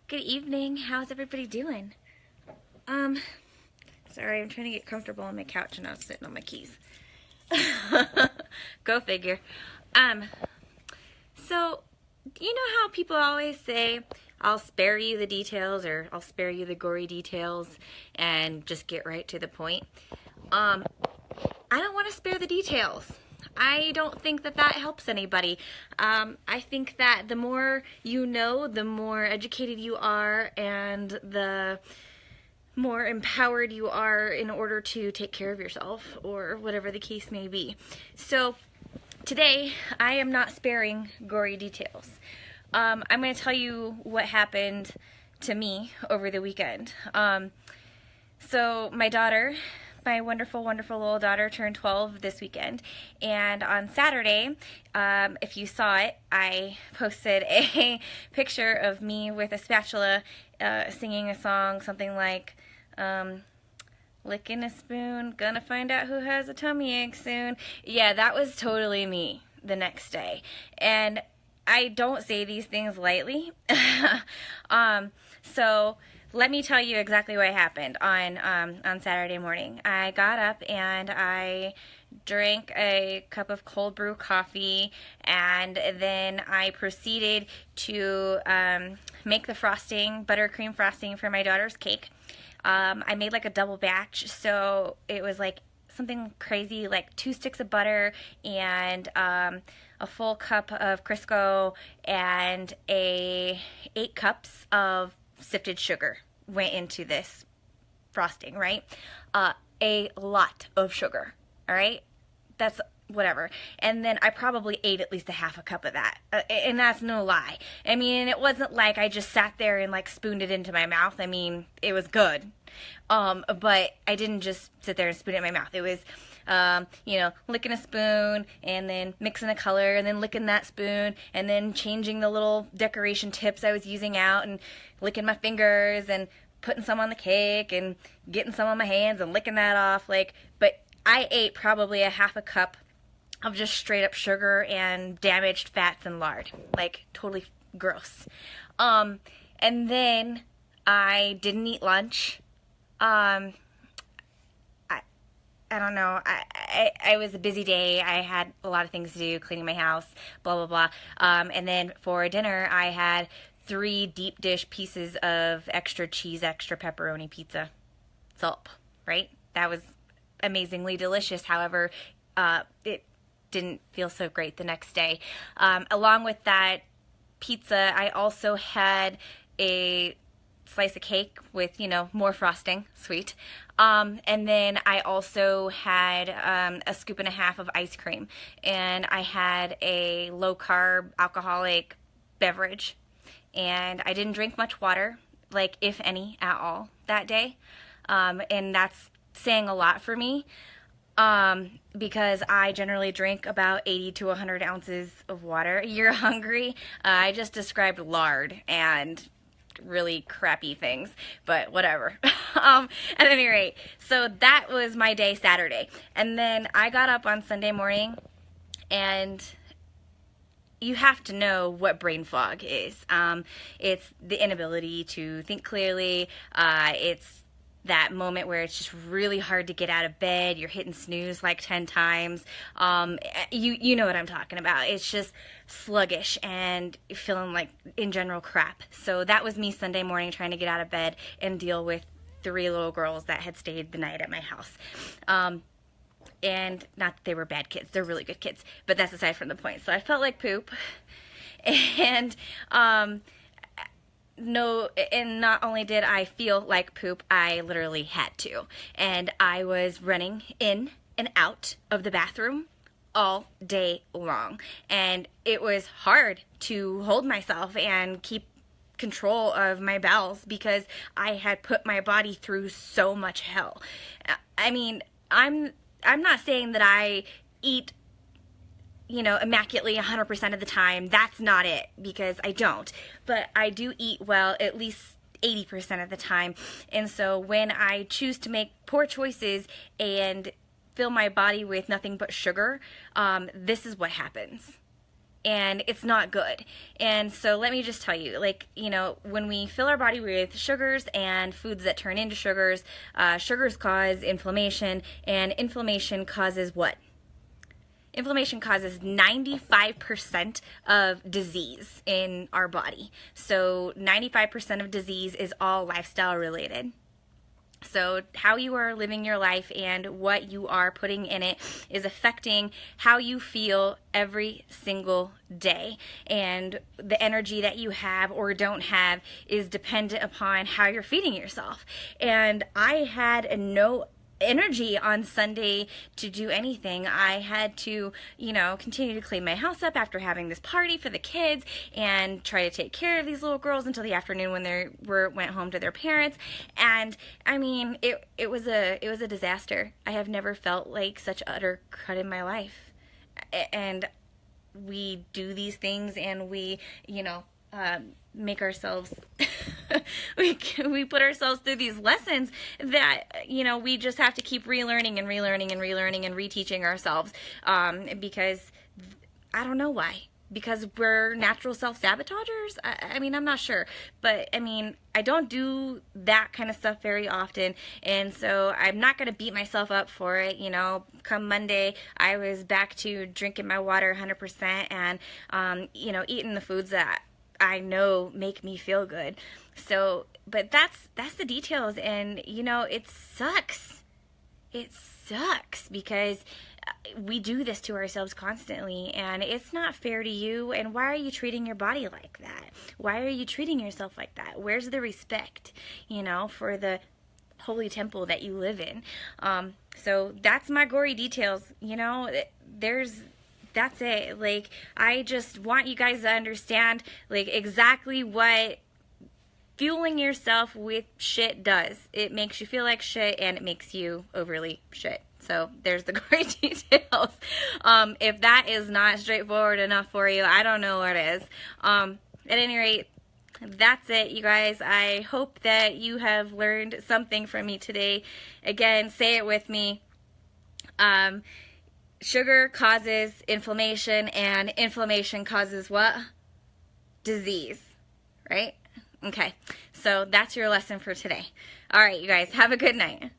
Good evening. How's everybody doing? Sorry, I'm trying to get comfortable on my couch and I was sitting on my keys. Go figure. So, you know how people always say, I'll spare you the details, or I'll spare you the gory details and just get right to the point? I don't want to spare the details. I don't think that helps anybody. I think that the more you know, the more educated you are, and the more empowered you are in order to take care of yourself, or whatever the case may be. So today, I am not sparing gory details. I'm going to tell you what happened to me over the weekend. So my daughter, my wonderful, wonderful little daughter, turned 12 this weekend, and on Saturday, if you saw it, I posted a picture of me with a spatula singing a song, something like, licking a spoon, gonna find out who has a tummy ache soon. Yeah, that was totally me the next day, and I don't say these things lightly. So let me tell you exactly what happened on Saturday morning. I got up and I drank a cup of cold brew coffee, and then I proceeded to make the frosting, buttercream frosting for my daughter's cake. I made like a double batch, so it was like something crazy like 2 sticks of butter and a full cup of Crisco and 8 cups of sifted sugar went into this frosting, right? A lot of sugar, all right? That's whatever. And then I probably ate at least a half a cup of that. And that's no lie. I mean, it wasn't like I just sat there and like spooned it into my mouth. I mean, it was good. But I didn't just sit there and spoon it in my mouth. It was, licking a spoon and then mixing a color and then licking that spoon and then changing the little decoration tips I was using out and licking my fingers and putting some on the cake and getting some on my hands and licking that off. But I ate probably a half a cup of just straight up sugar and damaged fats and lard. Like, totally gross. And then I didn't eat lunch. I don't know. I was a busy day. I had a lot of things to do, cleaning my house, blah, blah, blah. And then for dinner, I had 3 deep dish pieces of extra cheese, extra pepperoni pizza. Sulp, right? That was amazingly delicious. However, it didn't feel so great the next day. Along with that pizza, I also had a slice of cake with, more frosting, sweet. And then I also had a scoop and a half of ice cream. And I had a low-carb alcoholic beverage. And I didn't drink much water, like, if any, at all that day. And that's saying a lot for me. Because I generally drink about 80 to 100 ounces of water. You're hungry? I just described lard and really crappy things, but whatever. At any rate, so that was my day Saturday. And then I got up on Sunday morning, and you have to know what brain fog is. It's the inability to think clearly. It's that moment where it's just really hard to get out of bed. You're hitting snooze like 10 times. You know what I'm talking about. It's just sluggish and feeling like, in general, crap. So that was me Sunday morning trying to get out of bed and deal with 3 little girls that had stayed the night at my house. And not that they were bad kids. They're really good kids. But that's aside from the point. So I felt like poop. And no, and not only did I feel like poop, I literally had to. And I was running in and out of the bathroom all day long. And it was hard to hold myself and keep control of my bowels because I had put my body through so much hell. I mean, I'm not saying that I eat immaculately 100% of the time. That's not it, because I don't. But I do eat well at least 80% of the time. And so when I choose to make poor choices and fill my body with nothing but sugar, this is what happens. and it's not good. And so let me just tell you, like, you know, when we fill our body with sugars and foods that turn into sugars, sugars cause inflammation, and inflammation causes what? Inflammation causes 95% of disease in our body. So 95% of disease is all lifestyle related. So how you are living your life and what you are putting in it is affecting how you feel every single day. And the energy that you have or don't have is dependent upon how you're feeding yourself. And I had no energy on Sunday to do anything. I had to, you know, continue to clean my house up after having this party for the kids and try to take care of these little girls until the afternoon when they went home to their parents. And I mean, it was a disaster. I have never felt like such utter crud in my life. And we do these things and we, you know, make ourselves we put ourselves through these lessons that, you know, we just have to keep relearning and relearning and relearning and reteaching ourselves, because I don't know why. Because we're natural self-sabotagers? I mean, I'm not sure. But, I mean, I don't do that kind of stuff very often. And so I'm not going to beat myself up for it. You know, come Monday, I was back to drinking my water 100% and, you know, eating the foods that I know make me feel good. So, but that's the details. And, you know, it sucks. It sucks because we do this to ourselves constantly, and it's not fair to you. And why are you treating your body like that? Why are you treating yourself like that? Where's the respect, you know, for the holy temple that you live in? So that's my gory details. You know, that's it. Like, I just want you guys to understand, like, exactly what fueling yourself with shit does. It makes you feel like shit, and it makes you overly shit. So there's the gory details. If that is not straightforward enough for you, I don't know what is. At any rate, that's it, you guys. I hope that you have learned something from me today. Again, say it with me. Sugar causes inflammation, and inflammation causes what? Disease, right? Okay, so that's your lesson for today. All right, you guys, have a good night.